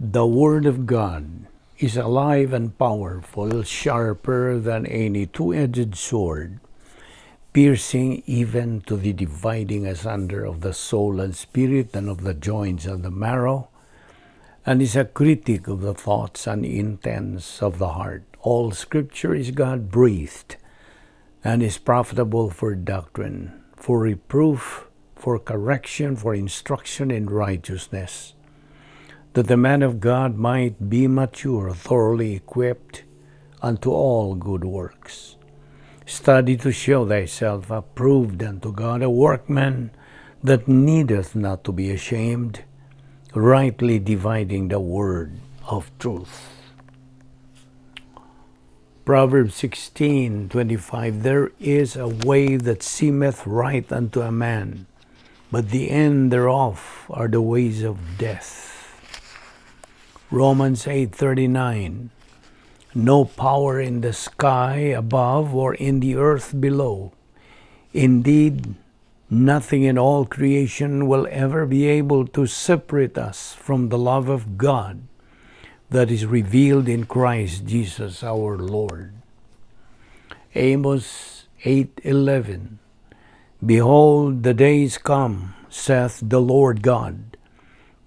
The Word of God is alive and powerful, sharper than any two-edged sword, piercing even to the dividing asunder of the soul and spirit and of the joints and the marrow, and is a critic of the thoughts and intents of the heart. All Scripture is God-breathed and is profitable for doctrine, for reproof, for correction, for instruction in righteousness, that the man of God might be mature, thoroughly equipped unto all good works. Study to show thyself approved unto God, a workman that needeth not to be ashamed, rightly dividing the word of truth. Proverbs 16:25, there is a way that seemeth right unto a man, but the end thereof are the ways of death. Romans 8:39, no power in the sky above or in the earth below. Indeed, nothing in all creation will ever be able to separate us from the love of God that is revealed in Christ Jesus our Lord. Amos 8:11, behold, the days come, saith the Lord God,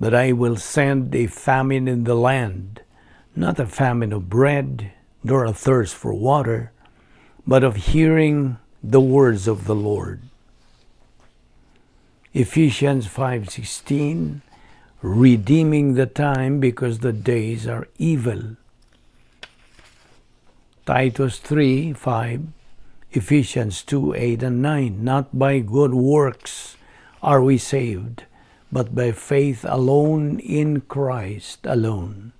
that I will send a famine in the land, not a famine of bread, nor a thirst for water, but of hearing the words of the Lord. Ephesians 5:16, redeeming the time because the days are evil. Titus 3:5, Ephesians 2:8 and 9, not by good works are we saved, but by faith alone in Christ alone.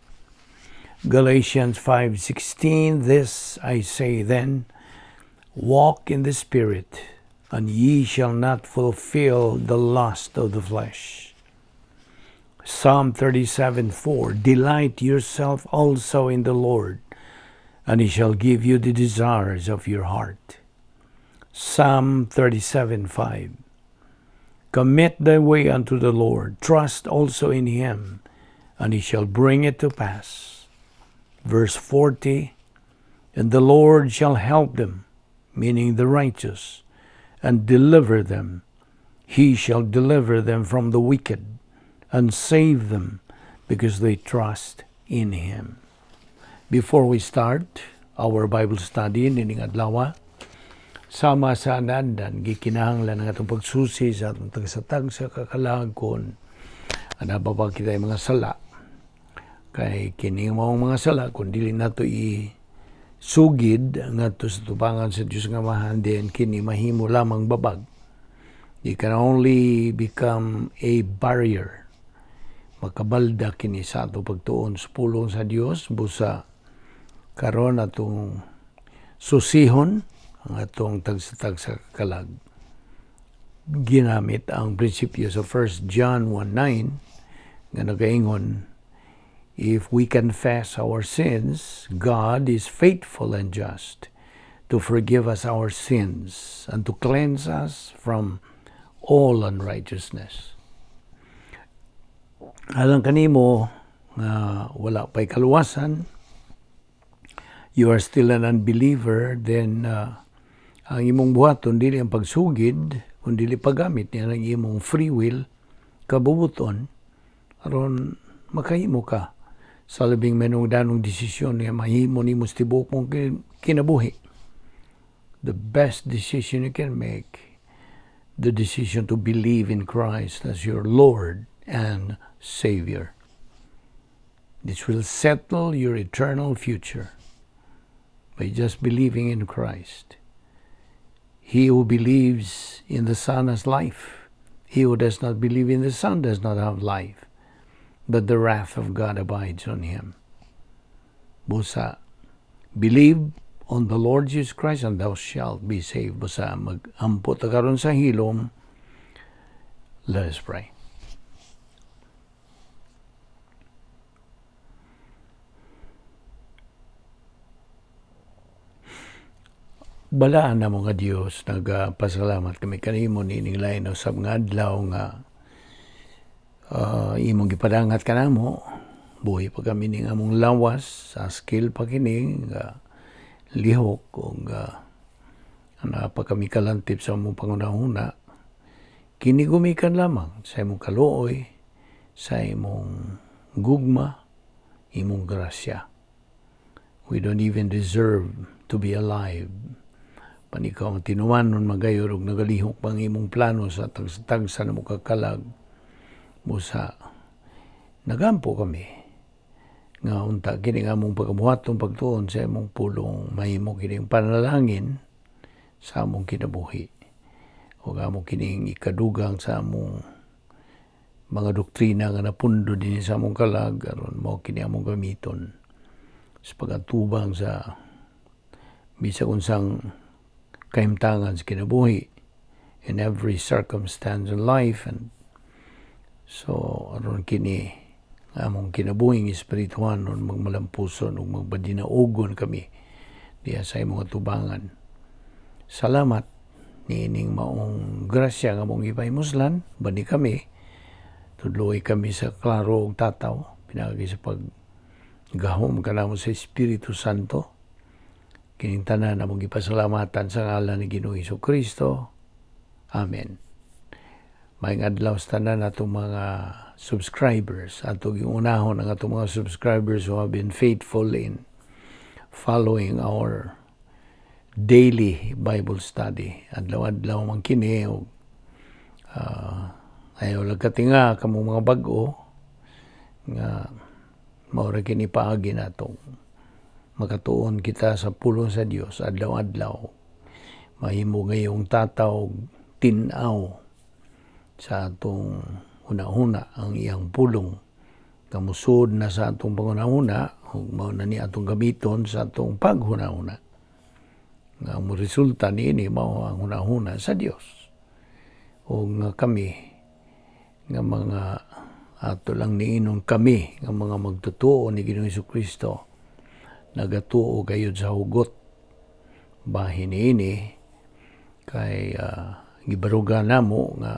Galatians 5:16, this I say then, walk in the Spirit, and ye shall not fulfill the lust of the flesh. Psalm 37:4, delight yourself also in the Lord, and he shall give you the desires of your heart. Psalm 37:5, commit thy way unto the Lord, trust also in him, and he shall bring it to pass. Verse 40, and the Lord shall help them, meaning the righteous, and deliver them. He shall deliver them from the wicked, and save them, because they trust in him. Before we start our Bible study nining adlaw, sama sa andan gikinahanglan ng atong pagsusi sa atong tagsatag sa kakalagkon. Anababa kita yung mga sala. Kay kining mga sala, kung dili nato sugid ngadto sa tubangan sa Dios nga Amahan, then kini mahimo lamang babag. It can only become a barrier. Makabalda kini sa ato pagtuon sa pulong sa Dios, busa karon atong susihon ang atong tagsatag sa kalag. Ginamit ang prinsipyo sa 1 John 1:9 nga nagaingon, if we confess our sins, God is faithful and just to forgive us our sins and to cleanse us from all unrighteousness. Alang kanimo nga wala pa'y kaluwasan, you are still an unbeliever, then ang imong buhaton dili ang pagsugid, kundi dili paggamit niya ng imong free will, kabubuton, aron makahimo ka sa labing menungdanong desisyon nga mahimo nimo sa tibuok mong kinabuhi. The best decision you can make, the decision to believe in Christ as your Lord and Savior. This will settle your eternal future by just believing in Christ. He who believes in the Son has life. He who does not believe in the Son does not have life, but the wrath of God abides on him. Busa, believe on the Lord Jesus Christ and thou shalt be saved. Busa, mag-ampot karon sa hilom. Let us pray. Balaan na mga Diyos, nagpasalamat kami kanimo nining lain sa mga adlaw nga imong gipadangat kanamo buhi pa kami ning among lawas sa skill pa kini nga lihok o nga pa kami kalantip sa among pangunahuna, kini gumikan lamang sa imong kaluoy, sa imong gugma, imong grasya. We don't even deserve to be alive. Panikaw ang tinuwanon magayon og nagalihok pang imong plano sa tagsa na mo kakalag. Busa, nagampo kami nga unta kini nga among pagkabuhaton pagtuon sa imong pulong mahimo kining panalangin sa among kinabuhi o among kining ikadugang sa among mga doktrina nga napundo din sa among kalag aron mao kini among gamiton sa pagatubang sa bisag unsang kahimtangan sa kinabuhi in every circumstance in life. And so aron kini among kinabuhing espirituhan nun magmalampuson o magbadinaugon kami diya sa imong tubangan. Salamat niining maong grasya nga mong ipahimoslan bani kami tudloy kami sa klaro og tataw pinagi sa paggahom kanamo sa Espiritu Santo. Kining tanan among gipasalamatan sa ngalan ni Ginoong Hesukristo. Amen. Maayong adlaw sa tanan atong mga subscribers. Atong giunahon ang atong mga subscribers who have been faithful in following our daily Bible study. Adlaw-adlaw man kini og ayaw lang katinga kamong mga bag-o nga maura kini paagi natong makatuon kita sa pulong sa Dios adlaw-adlaw. Mahimo ngayong tataw tin-aw sa atong una-una ang iyang pulong. Kamusod na sa atong pangunahuna, ug mao na ni atong gamiton sa atong paghuna-una. Nga ang resulta niini mao ang una-una sa Dios. O nga kami, nga mga ato lang niinon kami, nga mga magtutuo ni Ginoong Hesukristo, nagatuo gayud sa hugot. Bahin niini, kay gibaruga namo nga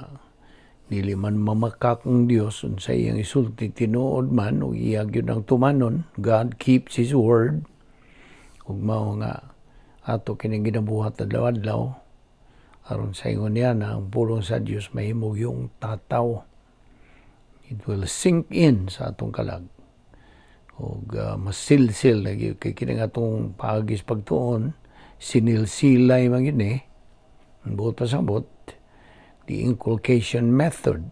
dili man mamakak ang Dios sa iyang isulti tinuod man o iya gyud ang tumanon. God keeps His word. Ug mao nga ato kining ginabuhat adlaw-adlaw aron sa ingon niya na ang pulong sa Dios mahimo yung tataw. It will sink in sa atong kalag. Ug masilsil lagi kay kining atong paagis pagtuon sinilsilay man gyud ni. Buot pasabot the inculcation method.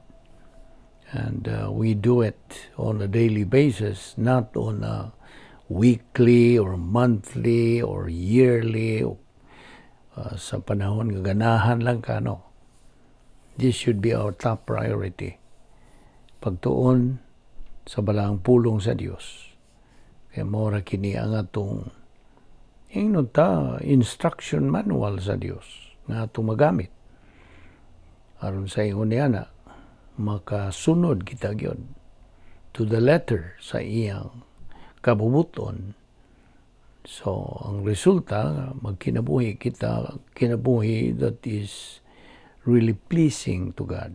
And we do it on a daily basis, not on a weekly or monthly or yearly sa panahon nga ganahan lang ka, no. This should be our top priority. Pagtuon sa balaang pulong sa Dios. Kaya mora kini ang atong instruction manual sa Dios nga atong magamit. Aron sa ingon niya na makasunod kita gyud to the letter sa iyang kabubuton. So ang resulta magkinabuhi kita, kinabuhi that is really pleasing to God.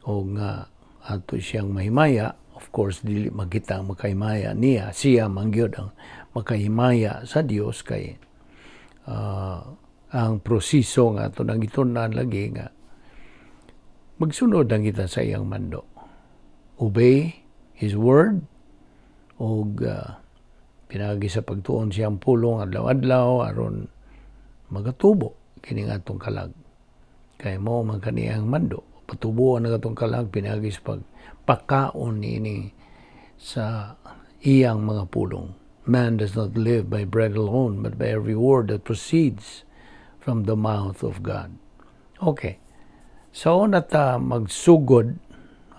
O nga ato siyang mahimaya, of course dili magkita makahimaya niya, siya man gyud ang makahimaya sa Dios kay ang proseso nga ato nang gitunan lagi nga magsunod lang kita sa iyang mando. Obey His word o pinagi sa pagtuon siyang pulong adlaw-adlaw aron magatubo kining atong kalag. Kay mo man kaniyang mando. Patubuan na atong kalag pinagi sa pagpakaon niini sa iyang mga pulong. Man does not live by bread alone, but by every word that proceeds from the mouth of God. Okay. So, nata magsugod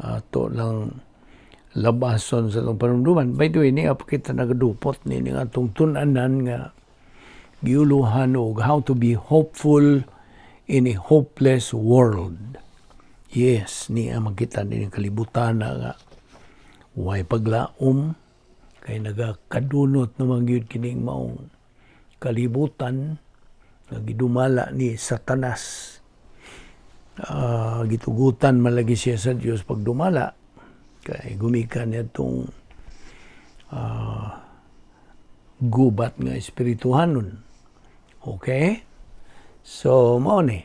ato lang labason sa itong panunduman. By the way, niya po kita nagadupot ni nga itong tunanan nga giuluhan og how to be hopeful in a hopeless world. Yes, niya makita din yung kalibutan na nga way paglaom kay nagakadunot naman yun kining maong kalibutan nga gidumala ni Satanas. Gitugutan malagi siya sa Dios pag dumala kay gumikan niya itong gubat nga espirituhanon. Okay? So, mao ni.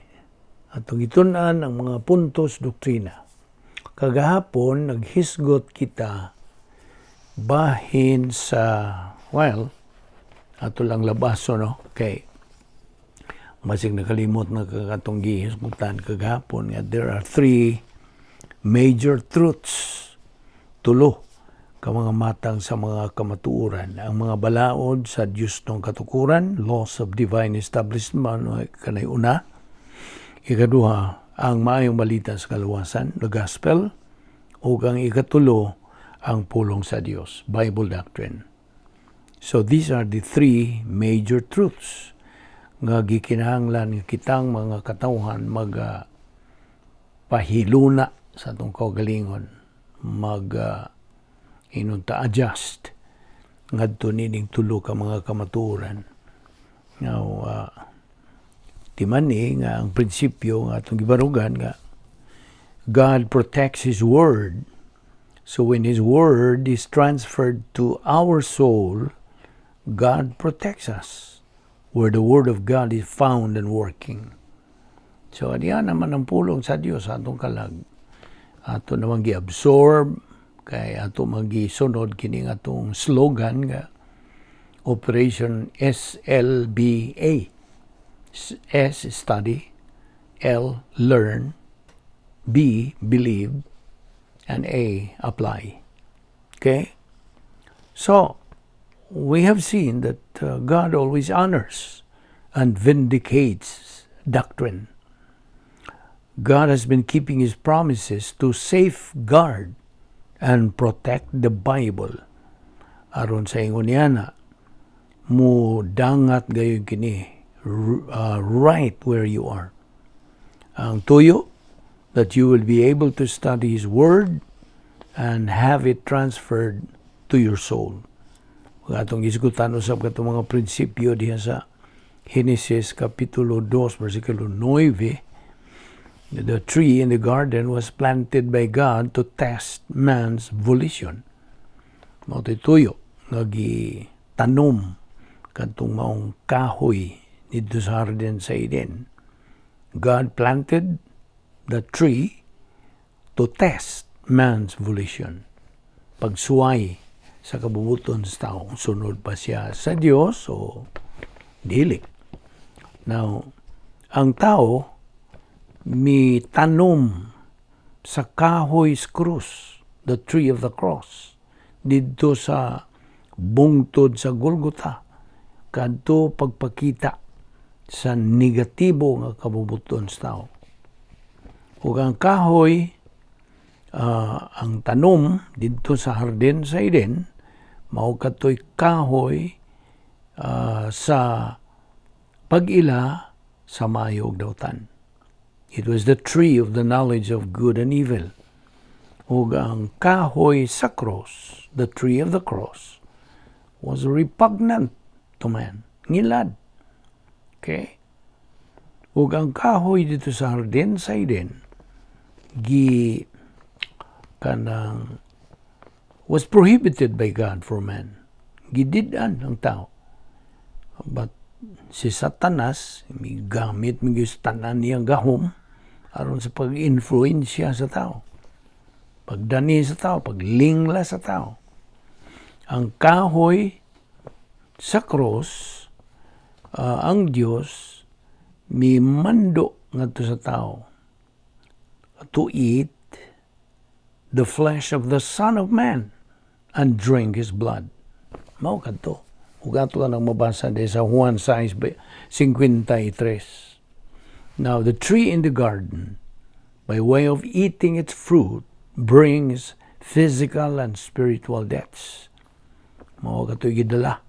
Atong gitun-an ang mga puntos doktrina. Kagahapon, naghisgot kita bahin sa, ato lang labaso, no? Okay. Masig nakalimot na kakatong gihisgutan kagahapon nga there are three major truths. Tulo ka mga matang sa mga kamatuoran. Ang mga balaod sa Diyos ng katukuran, laws of divine establishment, kanay una. Ikaduha, ang maayong balita sa kaluwasan, the gospel. O ang ikatulo, ang pulong sa Diyos, Bible doctrine. So these are the three major truths nga gikinahanglan kitang mga katawhan pahiluna sa atong kaugalingon, adjust ngadto nining tulo ka mga kamatuoran. Now, timani nga ang prinsipyo nga atong gibarugan nga God protects His Word. So when His Word is transferred to our soul, God protects us where the Word of God is found and working. So diyan naman ang pulong sa Dios atong kalag. Ato naman gi-absorb, kay ato magisunod kining atong slogan nga Operation SLBA. S, study, L, learn, B, believe, and A, apply. Okay? So, we have seen that God always honors and vindicates doctrine. God has been keeping His promises to safeguard and protect the Bible. Aron sa ingon niya na, mo dangat gayon kini, right where you are. Ang tuyo, that you will be able to study His Word and have it transferred to your soul. Atong isgutan usab katong mga prinsipyo diha sa Genesis Kapitulo 2, versikulo 9. The tree in the garden was planted by God to test man's volition. Mao tuyo nga gitanom kadtong maong kahoy dito sa harden sa Eden. God planted the tree to test man's volition. Pagsuway sa kabubuton sa tao, sunod pa siya sa Diyos o dili. Now, ang tao mitanom sa kahoy's krus, the tree of the cross, dito sa bungtod sa Golgotha, kadto pagpakita sa negatibo nga kabubuton sa tao. Ug ang kahoy, ang tanom dito sa harden sa Eden, mao katoy kahoy sa pag-ila sa maayo ug dawtan. It was the tree of the knowledge of good and evil. Ug ang kahoy sa cross, the tree of the cross, was repugnant to man. Ngilad. Okay? Ug ang kahoy dito sa harden sa Eden, was prohibited by God for man. Gidid-an ang tao. But si Satanas, may gamit may tanan niyang gahom aron sa pag-influensya sa tao. Pagdani sa tao, paglingla sa tao. Ang kahoy sa cross, ang Diyos may mando ngadto sa tao to eat the flesh of the Son of Man and drink His blood. Mao kadto. Ug ato lang mabasa di sa Juan 6:53. Now the tree in the garden, by way of eating its fruit, brings physical and spiritual deaths. Mao kadto gidala.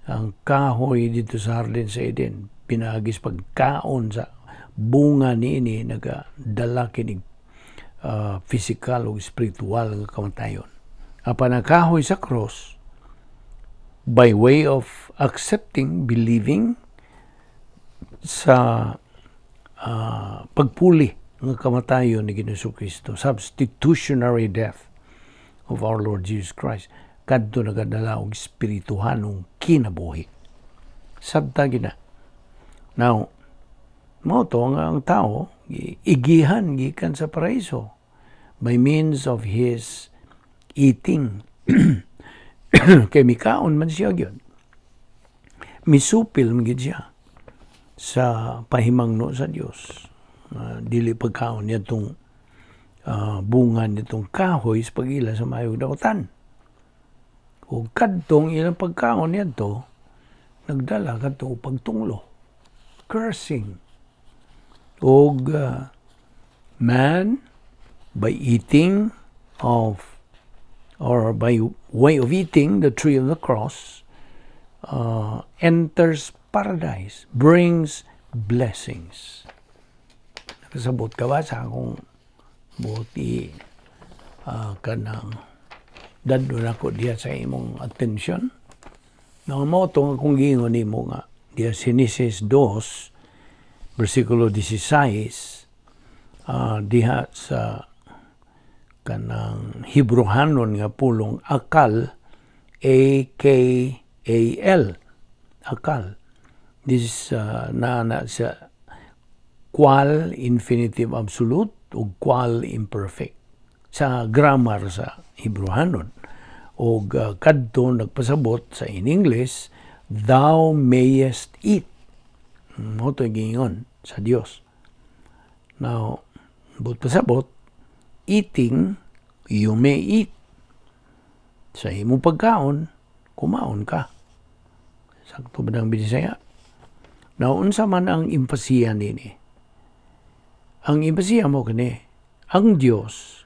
Ang kahoy dito sa harden sa Eden, pinagis pagkaon sa bunga niini nagadala kining physical o spiritual nga kamatayon. Apan ang kahoy sa cross, by way of accepting, believing sa pagpuli ng kamatayon ni Ginoong Kristo, substitutionary death of our Lord Jesus Christ, kadto nagadala og espirituhanong kinabuhi. Sabta gina. Now, mo to nga ang tao igihan gikan sa paraiso by means of his eating. Kay mikaon man siya gyud. Misupil man gyud siya sa pahimangno sa Dios. Dili pagkaon niya itong bunga nitong kahoy sa pag-ila sa mayong dautan. O kadtong ilang pagkaon niya to, nagdala kadto pagtunglo, cursing. O man, by eating of, or by way of eating the tree of the cross, enters paradise, brings blessings. Nakasabot ka ba sa akong buti kanang dadon ako diya sa imong atensyon? Nang mo itong akong gingon nimo nga, diya Genesis 2, versikulo 16, diha sa kanang Hebrehanon nga pulong akal, A-K-A-L, akal. This is na sa qual infinitive absolute o qual imperfect sa grammar sa Hebrehanon. O kadto nagpasabot sa in English, thou mayest eat. Mo to gingon sa Dios. Now, but pasabot, eating, you may eat. Sa imong pagkaon, kumaon ka. Sakto ba ng Bisaya? Now, unsa man ang impasiya nini? Ang impasiya mo kani, ang Dios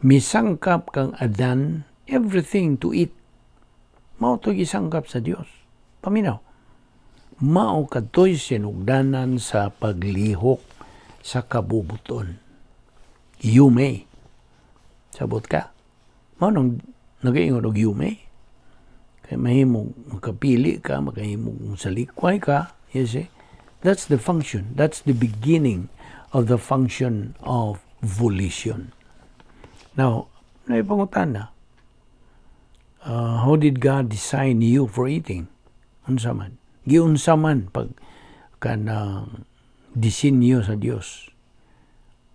misangkap kang adan everything to eat. Mao to gisangkap sa Dios. Paminaw. Mao kadtoy sinugdanan sa paglihok sa kabubuton. You may. Sabot ka. Mao nang nagaingon og you may. Kaya mahimong makapili ka, makahimong salikway ka. You see? That's the function. That's the beginning of the function of volition. Now, naipangutan na. How did God design you for eating? Unsa man? Giunsa man pag kanang disenyo sa Dios.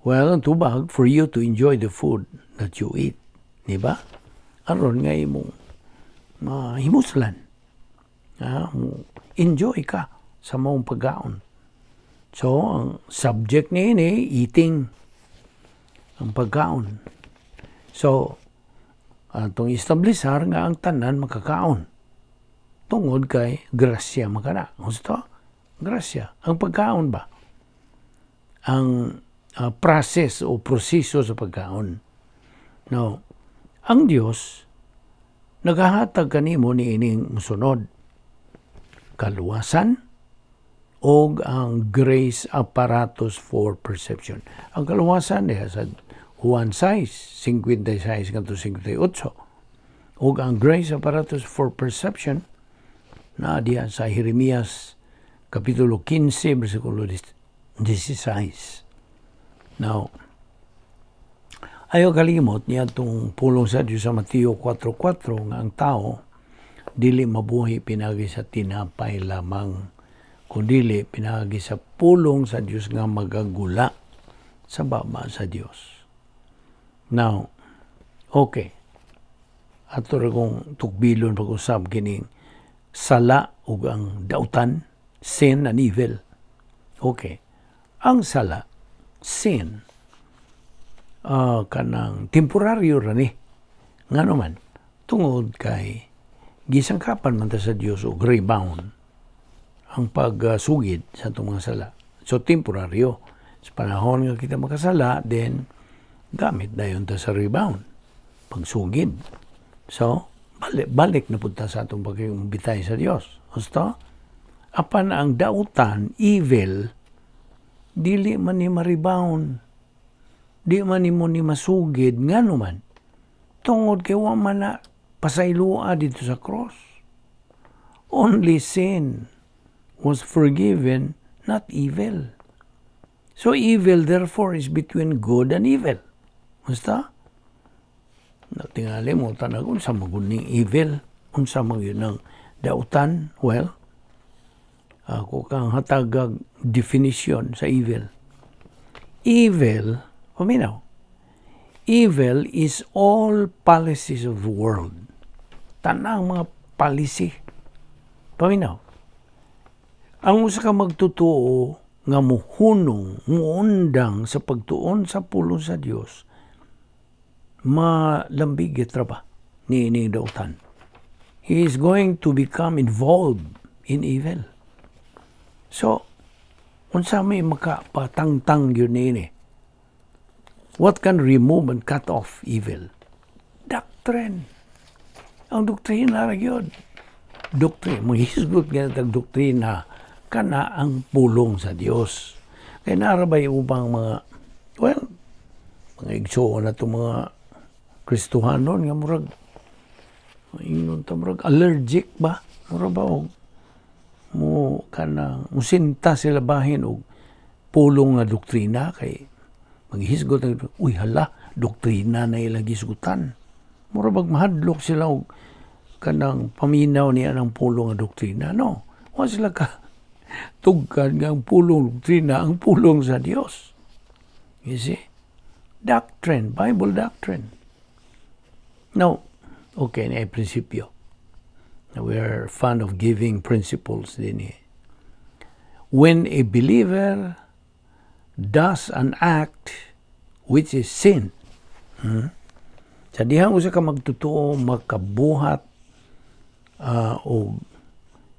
Well, ang tubag, for you to enjoy the food that you eat. Diba? Aron nga imong himuslan. Enjoy ka sa mong pagkaon. So, ang subject niya eating. Ang pagkaon. So, atong establishar nga ang tanan makakaon. Tungod kay grasya makana. Gusto? Grasya. Ang pagkaon ba? Ang process o proseso sa pagkaon. Now, ang Dios nagahatag kanimo ni ining musunod. Kaluwasan o ang grace apparatus for perception. Ang kaluwasan diha sa Juan 6:56 ngadto 58. O ang grace apparatus for perception na diha sa Jeremias kapitulo 15 bersikulo 16. Now, ayaw kalimot niya itong pulong sa Diyos sa Mateo 4:4 nga ang tao dili mabuhi pinagi sa tinapay lamang, kundi pinagi sa pulong sa Diyos nga magagula sa baba sa Diyos. Now, okay. Ato ra kong tukbilon pag-usab kining sala ug ang dautan, sin and evil. Okay. Ang sala, sin, kanang temporaryo ra ni. Nga naman, tungod kay gisangkapan man ta sa Dios og rebound ang pagsugid sa itong mga sala. So, temporaryo. Sa panahon nga kita makasala, then gamit dayon ta sa rebound, pagsugid. So, balik na punta sa itong pagkikumbitay sa Dios. Gusto? Apan ang dautan, evil, dili man ni ma-rebound. Di man ni mo ni masugid. Nga naman, tungod kay wa man na pasaylua dito sa cross. Only sin was forgiven, not evil. So evil, therefore, is between good and evil. Basta? Tingali mo tanag unsa maguning evil, unsa man yun ang dautan. Well, ako kang hatagag definition sa evil. Evil, paminaw. Evil is all policies of the world. Tanang mga policy. Paminaw. Ang usa ka magtutuo nga muhunong, muundang sa pagtuon sa pulong sa Dios, malambig itra ba ni dautan. He is going to become involved in evil. So, unsa may makapatangtang yun ini? What can remove and cut off evil? Doctrine. Ang doktrina ra gyud. Doktrina, maghisgot nga tag doktrina kana ang pulong sa Dios. Kay narabay ubang mga mga igsoon na itong mga Kristohanon nga murag allergic ba? Murag ba mo musinta sila bahin og pulong nga doktrina kay maghisgot uy hala doktrina na ilang gisgutan. Murag mahadlok sila og kanang paminaw niya ng pulong nga doktrina. No, wa sila ka tugkan nga ang pulong doktrina, ang pulong sa Dios. You see? Doctrine, Bible doctrine. Now, okay, na prinsipyo. We are fond of giving principles din eh. When a believer does an act which is sin, sa dihang usa ka magtutuo, makabuhat o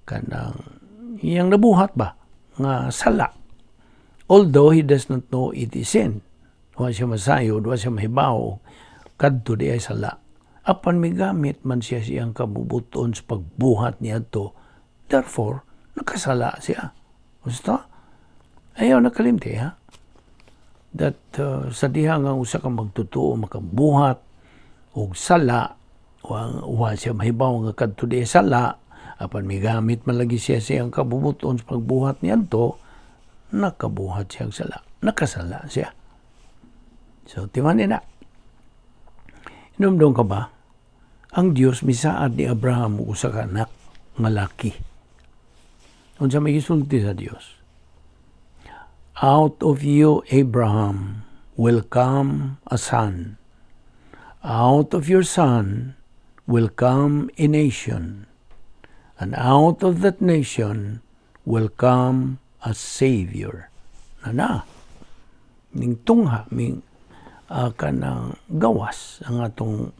kanang iyang nabuhat ba nga sala. Although he does not know it is sin. Wa siya masayod, wa siya mahibaw, kadto di ay sala. Apan may gamit man siya siyang kabubuton sa pagbuhat niya to. Therefore, nakasala siya. Gusto? Ayaw nakalimti, ha? That sa dihang ang usa ka magtutuo, makabuhat, o sala, wa siya mahibaw nga kadto di ay sala, apan may gamit man lagi siya siyang kabubuton sa pagbuhat niya to, nakabuhat siyang sala. Nakasala siya. So, timanin na. Inumdong ka ba? Ang Diyos misaad ni Abraham usa ka anak nga laki. Unsa may gisulti sa Dios? Out of you, Abraham, will come a son. Out of your son will come a nation. And out of that nation will come a Savior. Ning tungha, kanang gawas ang atong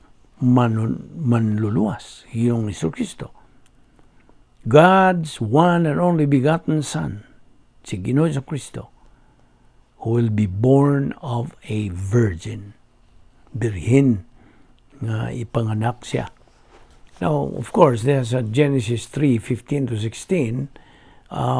manluluwas, yung Isu Kristo. God's one and only begotten Son, si Ginoo Isu Kristo, who will be born of a virgin. Birhin nga ipanganak siya. Now, of course, there's a Genesis 3:15-16,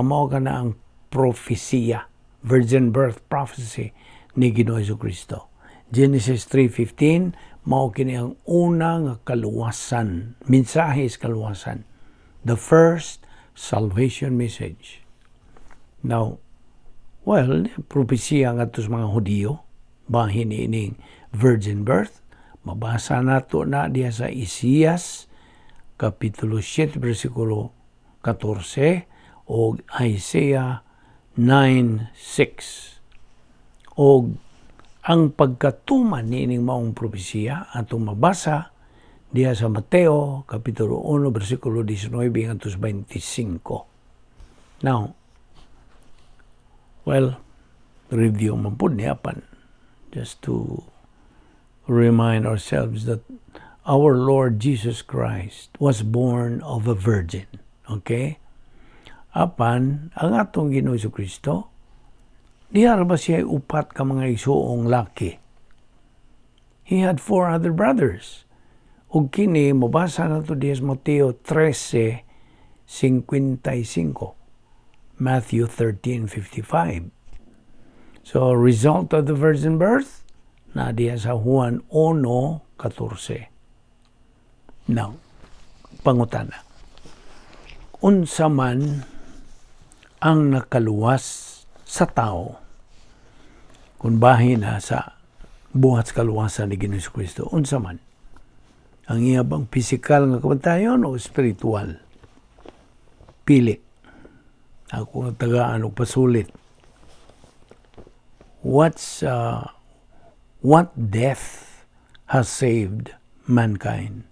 mao ka na ang prophesia, virgin birth prophecy ni Ginoo Isu Kristo. Genesis 3:15, mao kini ang una nga kaluwasan, mensahe sa kaluwasan. The first salvation message. Now, propesya nga sa mga Hudiyo, bahin ining virgin birth, mabasa nato na diya sa Isaias, Kapitulo 7, versikulo 14, o Isaiah 9:6. O ang pagkatuman niining maong propesiya atong mabasa diha sa Mateo kapitulo 1 bersikulo 19 hangtod 25. Now, review man pud niya pan just to remind ourselves that our Lord Jesus Christ was born of a virgin. Okay? Apan ang atong Ginoo Kristo, diha ba siya upat ka mga igsoong laki? He had 4 other brothers. Ug kini mabasa nato diha sa Mateo 13:55, Matthew 13:55. So, result of the virgin birth na diha sa Juan 1:14. Now, pangutana. Unsa man ang nakaluwas sa tao kung bahin na sa buhat sa kaluwasan ni Ginoo Kristo, unsa man. Ang iya bang physical nga kamatayon o spiritual? Pili. Ako nga tagaan o pasulit. What death has saved mankind?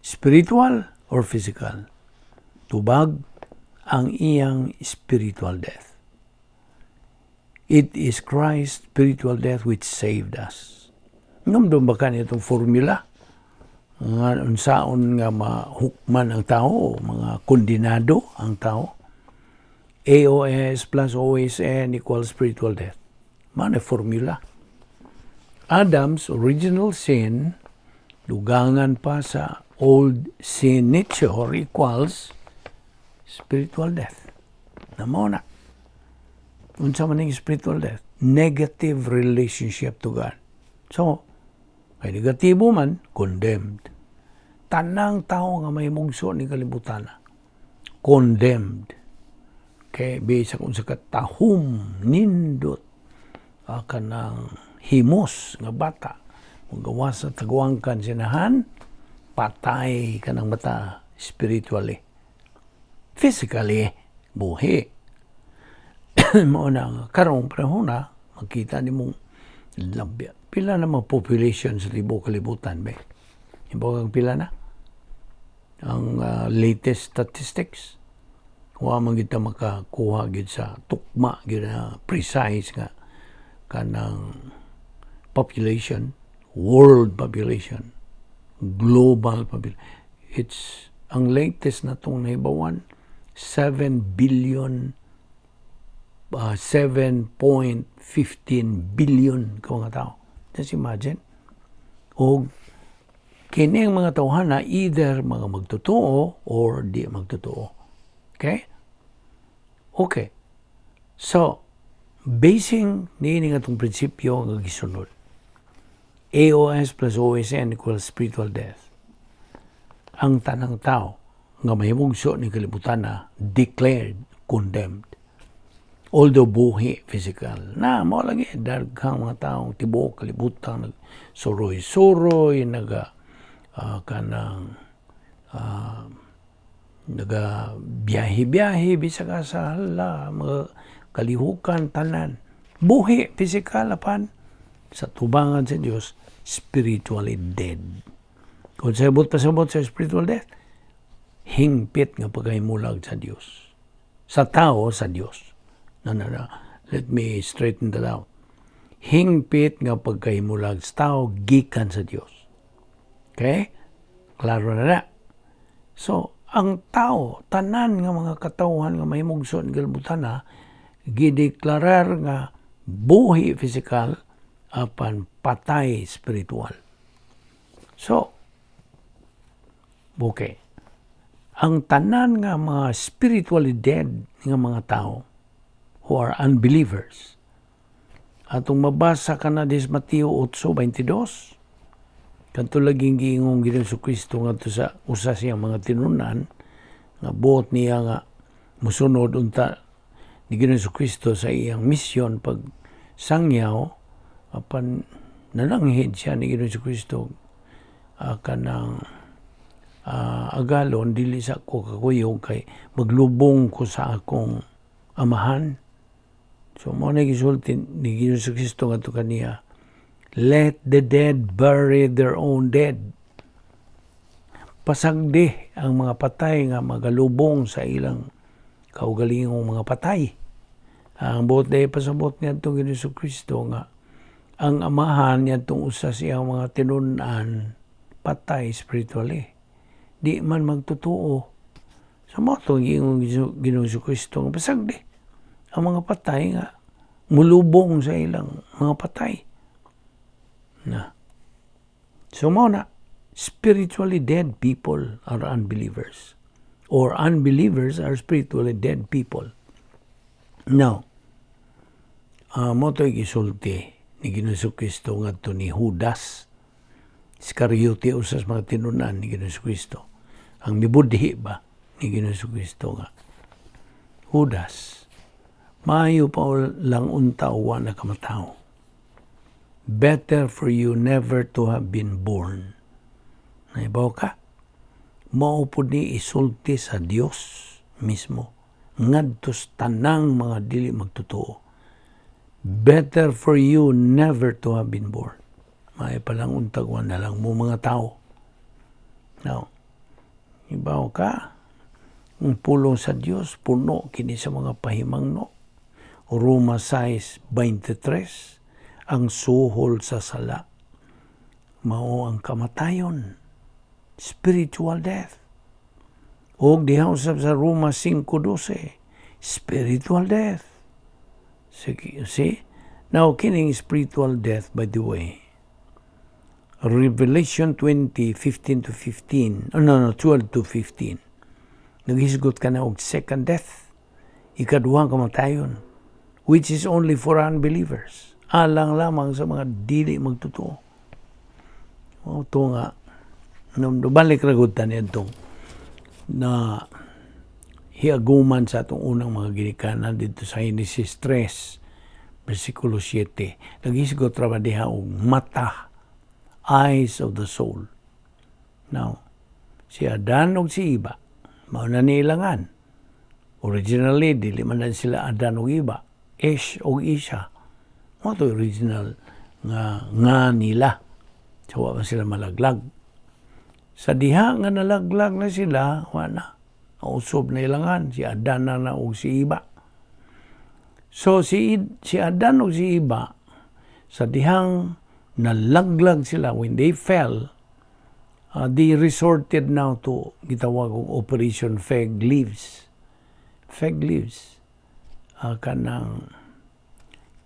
Spiritual or physical? Tubag ang iyang spiritual death. It is Christ's spiritual death which saved us. Ngamdom ba ka itong formula? Nga unsaon nga mahukman ang tao, mga kondinado ang tao? AOS plus OSN equals spiritual death. Mana formula. Adam's original sin, lugangan pa sa old sin nature equals spiritual death. Namo na. Unsa man ang spiritual death? Negative relationship to God. So, kay negatibo man, condemned. Tanang tao nga may mugso ni kalibutan, condemned. Kay bisa kung sa katahom, nindot, kanang himos nga bata, magawas sa tagwangkan sinahan, patay ka ng mata spiritually. Physically, buhi. Mo na karong panahon na makita ni mong labya. Pila na mga population sa libo kalibutan ba? Ibo kang pila na? Ang latest statistics. Wa man kita makakuha gid sa tukma gid na precise nga kanang population, world population, global population. It's ang latest na tong nahibawan 7.15 billion ka mga tao. Just imagine. O kini ang mga tawhana either mga magtotoo or di magtotoo. Okay? Okay. So, basing niini nga itong prinsipyo nga gisunod. AOS plus OSN equals spiritual death. Ang tanang tao nga mahimugso ni kalibutan na declared condemned. Although buhi physical. Na, mo lagi, daghang mga taong tibok, kalibutan, suroy-suroy, biyahe-biyahe, bisa ka sa hala, mga kalihukan, tanan. Buhi, physical, apan, sa tubangan sa Diyos, spiritually dead. Kung pasabot sa spiritual death, hingpit nga pagkahimulag sa Diyos. Sa tao, sa Diyos. No. Let me straighten that out. Hingpit nga pagkahimulag sa tao, gikan sa Diyos. Okay? Klaro na. So, ang tao, tanan nga mga katawhan nga may mugso ng kalibutan na, gideklarar nga buhi physical, apan patay spiritual. So, okay. Ang tanan nga mga spiritually dead nga mga tao who are unbelievers. Atong mabasa ka na dis Mateo 8:22. Kanto laging giingong Ginoong Kristo ngadto sa usa siyang mga tinunan nga buot niya nga musunod unta ni Ginoong Kristo sa iyang misyon pag sangyaw apan nananghid siya ni Ginoong Kristo kanang agalon dili sa ko kakuyog kay maglubong ko sa akong amahan. So mo na gisulti ni Ginoong Kristo ngadto kaniya, let the dead bury their own dead. Pasagdi ang mga patay nga magalubong sa ilang kaugalingong mga patay. Ang buot day pasabot niya itong Ginoong Kristo nga ang amahan niya itong usa siyang mga tinunan patay spiritually. Di man magtotoo. Sa mga itong Ginoong Kristo nga pasagdi ang mga patay nga mulubong sa ilang mga patay. Na. So na, spiritually dead people are unbelievers. Or unbelievers are spiritually dead people. Now, mo to'y gisulti ni Ginoong Kristo ngadto ni Judas Iscariote usas mga tinunan ni Ginoong Kristo. Ang mibudhi ba ni Ginoong Kristo nga, Judas, maayo pa lang unta-uwa na kamataw. Better for you never to have been born Naibaw ka? Maupod ni isulti sa Dios mismo. Ngadtos tanang mga dili magtotoo. Better for you never to have been born. May palang untagwan na lang mo mga tao. Now, ibaw ka? Ang pulong sa Dios puno kini sa mga pahimangno. Roma 6:23, ang suhol sa sala mao ang kamatayon, spiritual death. Og diha usab sa Roma 5:12, spiritual death. See? Now, kining spiritual death, by the way, Revelation 20:12-15, 12-15, naghisgot ka na og second death, ikaduhang kamatayon, which is only for unbelievers, alang lamang sa mga dili magtotoo. O ito nga, balik ragod ta nito na hiaguman sa itong unang mga ginikanan dito sa Genesis 3, versikulo 7. Naghisgot ra diha og mata, eyes of the soul. Now, si Adan o si Iba, mao na niilangan. Originally, dili man na sila Adan o Iba, Ish o Isha. Mao to original nga nila. So, wala sila malaglag. Sa diha nga nalaglag na sila, wala. Nausob na ilangan, si Adan na o si Iba. So, si Adan o si Iba, sa dihang nalaglag sila, when they fell, they resorted now to, gitawag kong Operation Fig Leaves. Fig leaves.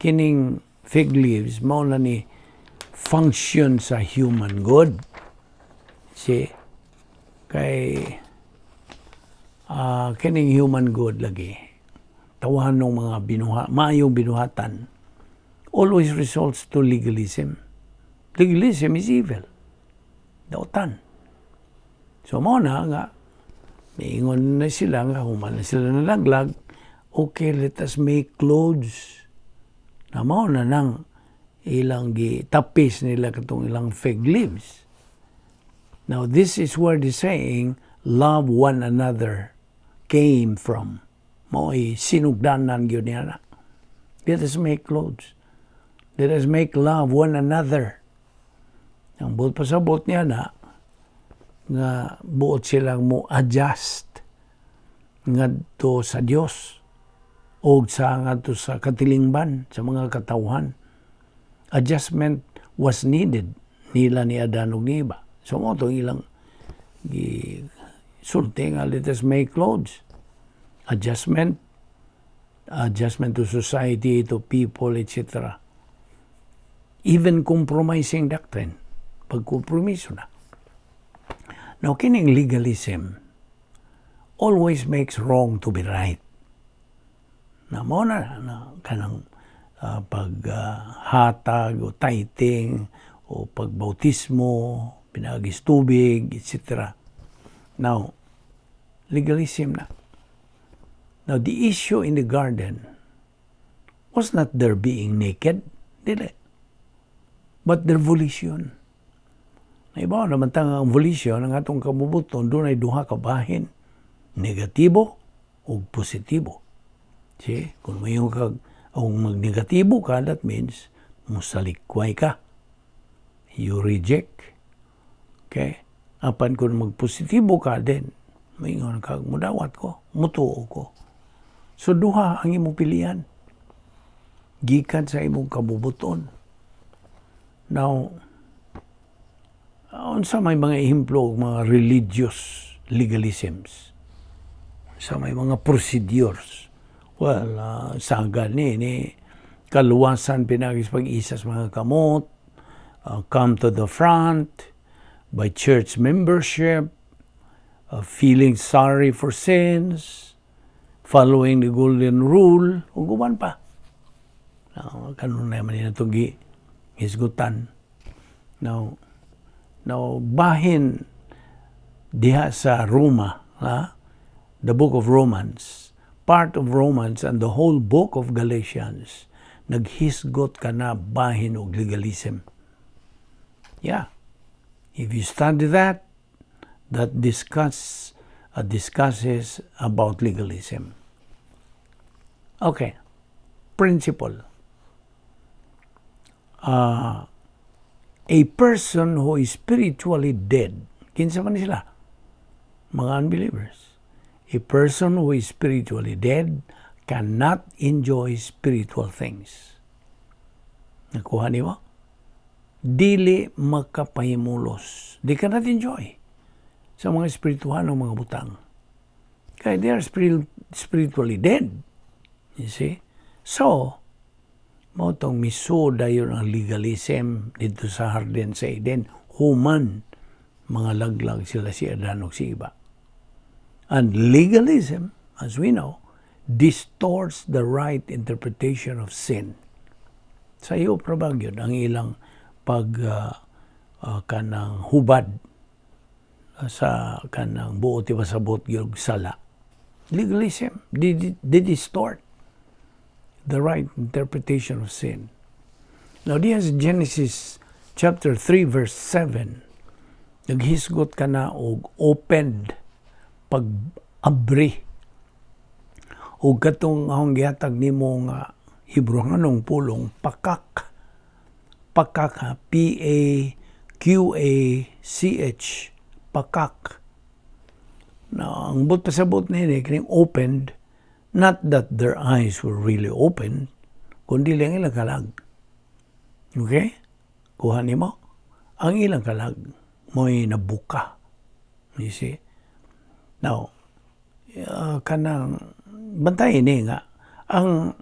Kining fig leaves, mao na ni function sa human good. Si kay kining human good lagi tawahan ng mga maayong binuhatan always results to legalism. Legalism is evil. Dautan. So mo na nga miingon na sila nga human na sila nalaglag, okay, let us make clothes. Na mo na nang ilang gitapis nila katong ilang fig leaves. Now, this is where the saying, love one another, came from. Mo'y sinugdanan yun niya na. Let us make clothes. Let us make love one another. Ang buot pasabot niya na, nga buot silang mo adjust nga to sa Dios o sa nga to sa katilingban, sa mga katawhan. Adjustment was needed nila ni Adan ug ni Iba. So mo to ilang sulti nga let us make clothes. Adjustment to society, to people, etc. Even compromising doctrine. Pagkompromiso na. Now, kining legalism always makes wrong to be right. Na mo na kanang paghatag o tithing o pagbautismo, pinagis tubig, etc. Now, legalism na. Now, the issue in the garden was not their being naked, dili, but their volition. Naibaw naman ang volition, ang atong kabubuton, doon ay duha ka bahin, negatibo o positibo. See? Kung mayroon kag mag-negatibo ka, that means musalikway ka. You reject. Okay? Apan kung mag-positibo ka din, mayroon kag mudawat ko, mutuo ko. So duha ang imong pilihan. Gikan sa imong kabubuton. Now, sa may mga ehemplo, mga religious legalisms, sa may mga procedures, well, sagad ni kaluwasan pinagis pag-isa sa mga kamot, come to the front, by church membership, feeling sorry for sins, following the golden rule, o guman pa. Kanun naman yun itong hisgutan. Now, bahin diha sa Roma, the book of Romans, part of Romans and the whole book of Galatians, naghisgot ka na bahin og legalism. Yeah. If you study that, that discusses about legalism. Okay, principle. A person who is spiritually dead, kinsa man sila? Mga unbelievers. A person who is spiritually dead cannot enjoy spiritual things. Nakuha niyo? Dili makapahimulos. They cannot enjoy sa mga spiritual ng mga butang. Kaya they are spiritually dead. You see? So, mo tong misuda yun ang legalism dito sa Harden sa Eden. Human, mga laglag sila si Adan o si Iba. And legalism, as we know, distorts the right interpretation of sin. Sa iyo, probag yun, ang ilang kanang hubad sa kanang buot iba sa buot yung sala. Legalism, they distort the right interpretation of sin. Now, diya sa Genesis chapter 3 verse 7, naghisgot ka na og opened pag-abri o katong akong gihatag nimo nga Hebrew nganong pulong pakak ha, P-A-Q-A-C-H, pakak. Now, ang but pasabot na yun, kining opened, not that their eyes were really open, kundi lang ilang kalag. Okay? Kuha ni mo? Ang ilang kalag, mo'y nabuka. You see? Now, kanang, bantayin nga, ang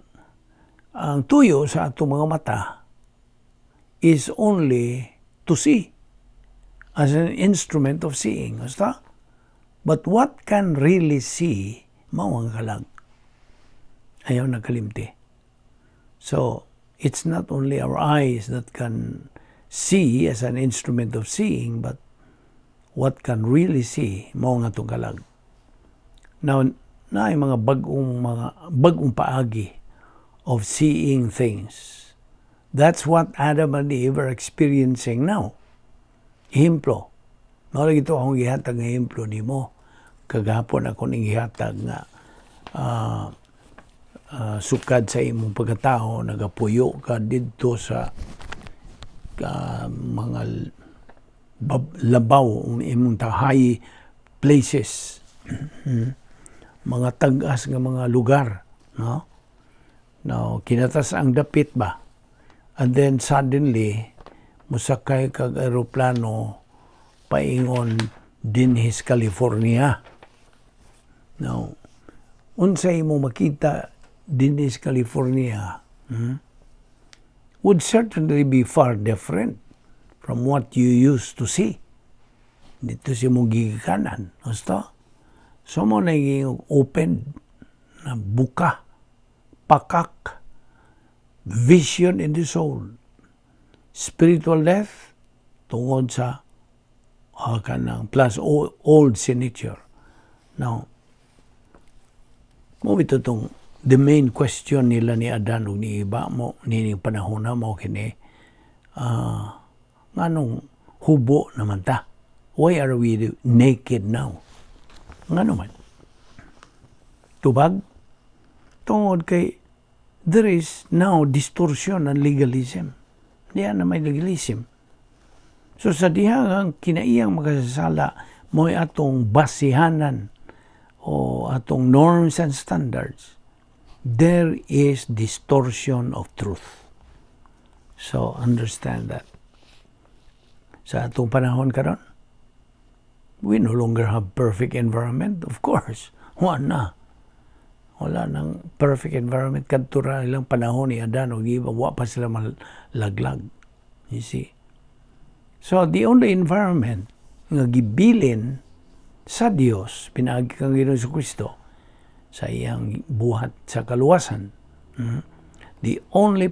tuyo sa atong mga mata is only to see as an instrument of seeing. Basta? But what can really see, mao ang kalag. Ayaw nakalimti. So, it's not only our eyes that can see as an instrument of seeing, but what can really see, mao nga itong kalag. Now, na mga bagong paagi of seeing things. That's what Adam and Eve are experiencing now. Himplo. Mawala ito akong gihatag nga himplo ni mo. Kagapon ako ning gihatag nga sukad sa imong pagkatao, nagapuyo ka dito sa mga labaw, imong high places, mga tagas nga mga lugar, no? Now, kinatas ang dapit ba? And then suddenly, musakay kag aeroplano paingon dinhis California. Now, unsay mo makita dinhis California would certainly be far different from what you used to see. Dito si mong gigikanan. Basta? So mo naging open na buka, pakak, vision in the soul, spiritual death tungod sa kanang plus old signature. Now, mo ito itong the main question nila ni Adan o ni Iba mo nining panahon na mo kini nganong hubo naman ta? Why are we naked now? Ngano man? Tubag? Tungod kay there is now distortion and legalism. Diyan na may legalism. So sa dihang kinaiyang makasasala mo atong basihanan o atong norms and standards, there is distortion of truth. So understand that. Sa atong panahon karon, we no longer have perfect environment, of course. Wala nang perfect environment. Kadtura ilang panahon ni Adan o Eva, wa pa sila malaglag. You see? So, the only environment nga gibilin sa Dios, pinaagi kang Ginoong Kristo sa iyang buhat sa kaluwasan. The only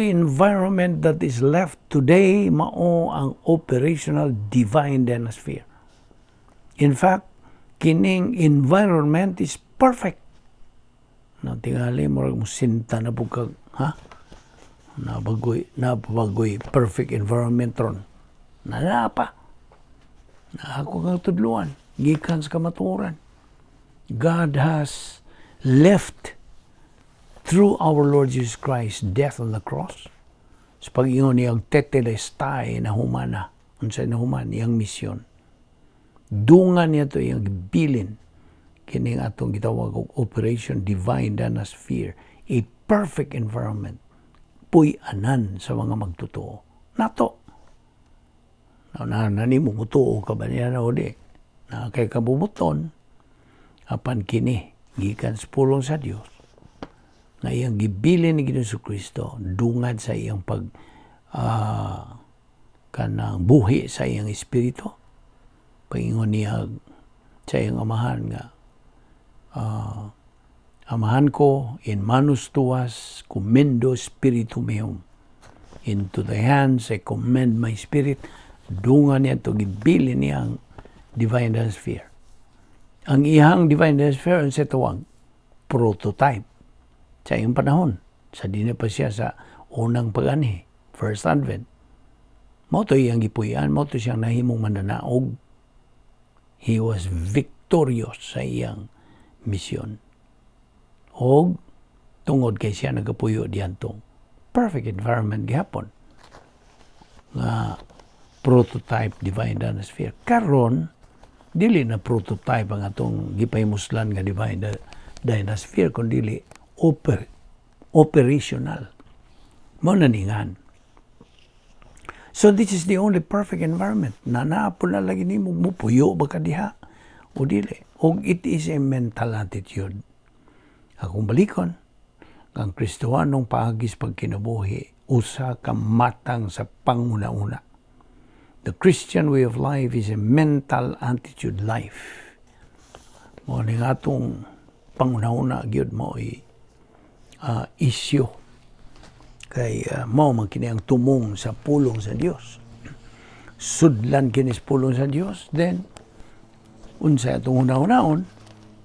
environment that is left today mao ang operational divine dynasty. In fact, kining environment is perfect. Na tingali mo sinta na bugag, ha? Nabagoy perfect environment ron. Nana pa. Ako kang tudluan, gikan sa kamatuoran. God has left through our Lord Jesus Christ death on the cross. Sa pag-ingon niyang tetelestai na humana, unsay na human iyang misyon. Dungan niya to iyang gibilin kining atong gitawag og Operation Divine Danosphere, a perfect environment, puy-anan sa mga magtotoo. Nato. Na nimo mutuo ka ba niya na o di? Na kay kabubuton, apan kini, gikan sa pulong sa Dios, na iyang gibilin ni Ginoong Kristo, dungad sa iyang kanang buhi sa iyang espiritu, paingon niya sa iyang amahan nga, amahan ko, in manus tuas, commendo spiritu meum. Into the hands I commend my spirit. Dungan niya ito, gibilin niyang divine danosphere. Ang ihang divine danosphere, ang sa tawag, prototype. Sa iyong panahon, sa di na pa siya sa unang pag-ani, first advent. Moto iyang gipuyan, moto siyang nahimong mananaog. He was victorious sa iyang misyon. Og tungod kay siya nagapuyo diantong perfect environment gihapon nga prototype divine danosphere. Karon dili na prototype ang atong gipahimuslan nga divine danosphere, kundi dili operational. Mao na ningan. So this is the only perfect environment. Nanaapo na lagi nimo mupuyo ba ka diha o dili. Og it is a mental attitude. Akong balikon, ang Kristowanong paagis pagkinabuhi, usa ka matang sa panguna-una. The Christian way of life is a mental attitude life. Mo ning atong panguna-una gyud mo issue. Kay mao man kini ang tumong sa pulong sa Dios. Sudlan kini sa pulong sa Dios, then unsay atong una-unaon,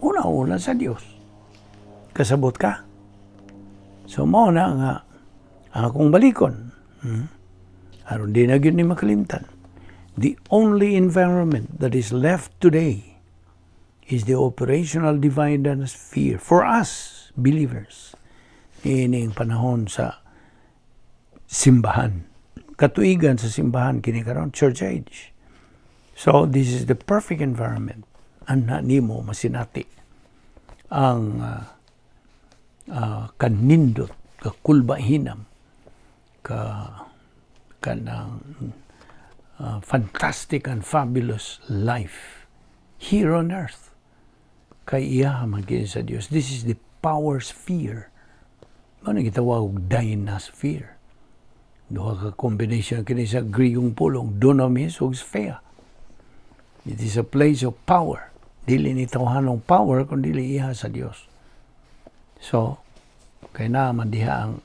una-una sa Dios. Kasabot ka. So mao na nga akong balikon. Aron di na gyud ni makalimtan. The only environment that is left today is the operational divine danosphere for us believers. Ining panahon sa simbahan. Katuigan sa simbahan kini karon, church age. So this is the perfect environment. Anna nimo masinati ang kanindot, kakulbahinam, kanang fantastic and fabulous life here on earth. Kay iya magiging sa Dios. This is the power sphere. Ano gitawag dynasphere? Duha ka combination kini sa Griyong pulong, dunamis ug sphere. It is a place of power. Dili ni tawhanong power kundi dili iha sa Dios. So, kay naman diha ang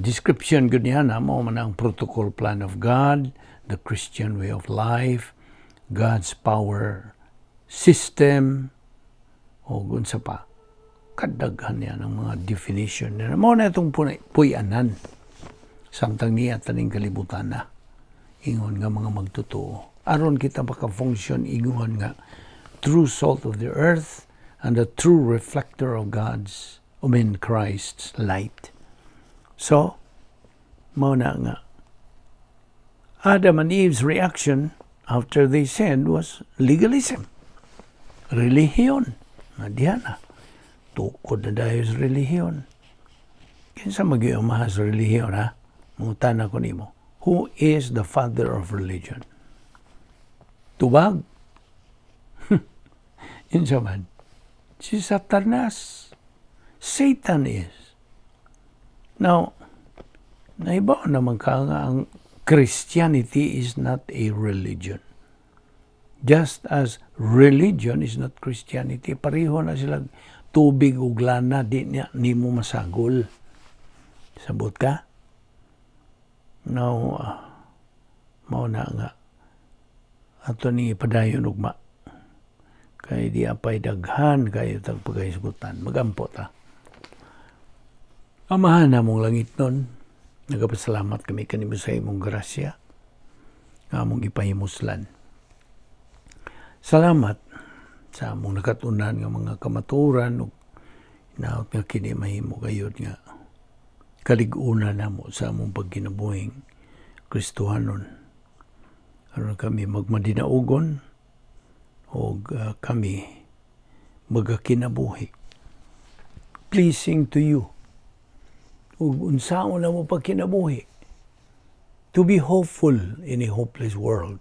description gud niya na mao man ang protocol plan of God, the Christian way of life, God's power system, o unsa pa. Kadaghan niya ng mga definition na mao na itong puy-anan. Samtang niya taning kalibutan na. Ingon nga mga magtotoo. Aron kita maka-function, ingon nga true salt of the earth and the true reflector of Christ's light. So, mao na nga. Adam and Eve's reaction after they sinned was legalism. Relihiyon. Diyan na. Tukod na dahil sa relihiyon. Kinsa mag-iumaha sa relihiyon, ha? Mungutan ako nimo. Who is the father of religion? Tubag? Kinsa man? Si Satanas. Satan is. Now, naibaw naman ka nga ang Christianity is not a religion. Just as religion is not Christianity, pareho na sila tubig ug lana, di mo masagol. Sabot ka? Now, mao na nga. Ato ni padayon ugma. Kay di apay daghan kayo tag pagkahisgutan. Magampo ta. Amahan na mong langit nun. Nagapasalamat kami kanimo sa imong grasya. Nga mong ipahimuslan. Salamat sa among nakatunan nga mga kamaturan ug inaot nga kini mahimo gayud nga kalig-una namo sa among pagkinabuhing Kristohanon. Aron kami magmadinaugon o kami magakinabuhi pleasing to you. Ug unsaon na mo pagkinabuhi? To be hopeful in a hopeless world.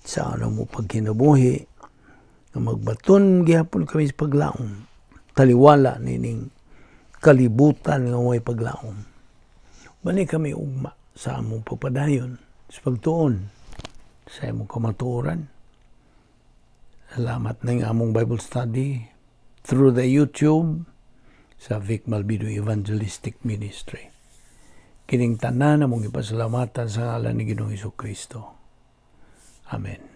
Saan na mo pagkinabuhi nga magbaton gihapon kami sa paglaom. Taliwala nining kalibutan nga way paglaom. Bani kami ugma sa among pagpadayon sa pagtuon sa among kamatuoran. Salamat ng among Bible study through the YouTube sa Balbido Evangelistic Ministry. Kining tanan among ipasalamatan sa ngalan ni Ginoong Hesukristo. Amen.